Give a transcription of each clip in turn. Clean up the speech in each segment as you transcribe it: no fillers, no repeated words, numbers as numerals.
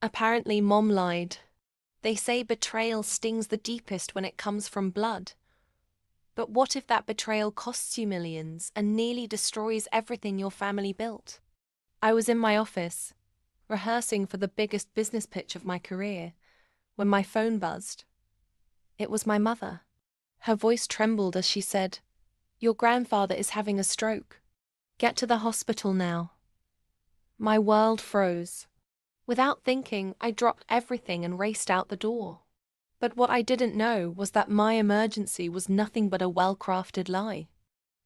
Apparently, Mom lied. They say betrayal stings the deepest when it comes from blood. But what if that betrayal costs you millions and nearly destroys everything your family built? I was in my office, rehearsing for the biggest business pitch of my career, when my phone buzzed. It was my mother. Her voice trembled as she said, "Your grandfather is having a stroke. Get to the hospital now." My world froze. Without thinking, I dropped everything and raced out the door. But what I didn't know was that my emergency was nothing but a well-crafted lie.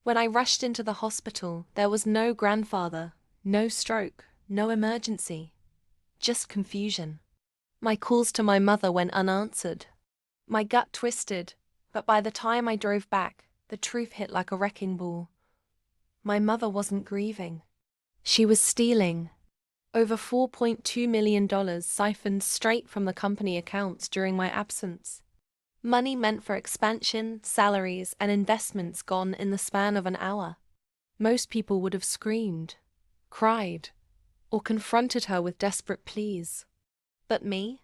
When I rushed into the hospital, there was no grandfather, no stroke, no emergency. Just confusion. My calls to my mother went unanswered. My gut twisted, but by the time I drove back, the truth hit like a wrecking ball. My mother wasn't grieving. She was stealing. Over $4.2 million siphoned straight from the company accounts during my absence. Money meant for expansion, salaries, and investments gone in the span of an hour. Most people would have screamed, cried, or confronted her with desperate pleas. But me?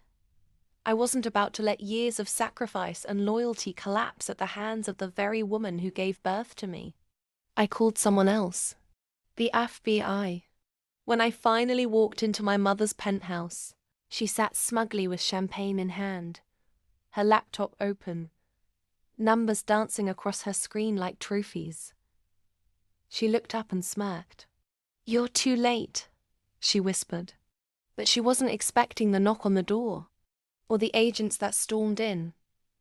I wasn't about to let years of sacrifice and loyalty collapse at the hands of the very woman who gave birth to me. I called someone else. The FBI. When I finally walked into my mother's penthouse, she sat smugly with champagne in hand, her laptop open, numbers dancing across her screen like trophies. She looked up and smirked. "You're too late," she whispered. But she wasn't expecting the knock on the door, or the agents that stormed in,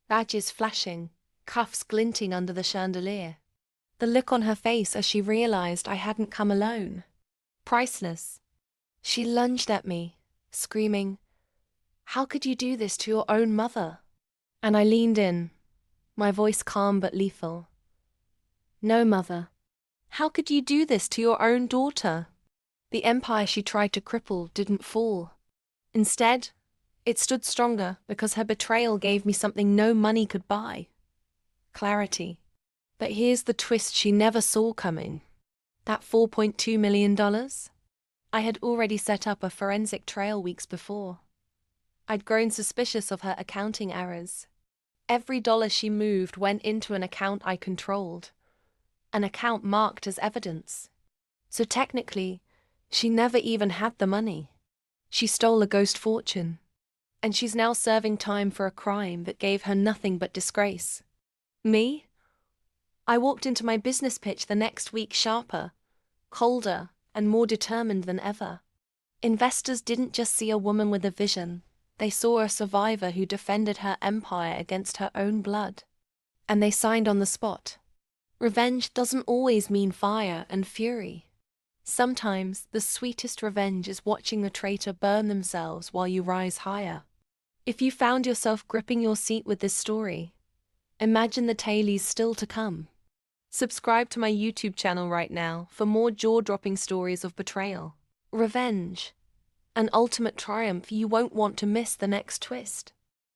badges flashing, cuffs glinting under the chandelier. The look on her face as she realized I hadn't come alone. Priceless. She lunged at me, screaming, "How could you do this to your own mother?" And I leaned in, my voice calm but lethal. "No, Mother. How could you do this to your own daughter?" The empire she tried to cripple didn't fall. Instead, it stood stronger because her betrayal gave me something no money could buy: clarity. But here's the twist she never saw coming. That $4.2 million? I had already set up a forensic trail weeks before. I'd grown suspicious of her accounting errors. Every dollar she moved went into an account I controlled, an account marked as evidence. So technically, she never even had the money. She stole a ghost fortune, and she's now serving time for a crime that gave her nothing but disgrace. Me? I walked into my business pitch the next week sharper, colder, and more determined than ever. Investors didn't just see a woman with a vision, they saw a survivor who defended her empire against her own blood. And they signed on the spot. Revenge doesn't always mean fire and fury. Sometimes the sweetest revenge is watching the traitor burn themselves while you rise higher. If you found yourself gripping your seat with this story, imagine the tailies still to come. Subscribe to my YouTube channel right now for more jaw-dropping stories of betrayal, revenge, and ultimate triumph. You won't want to miss the next twist.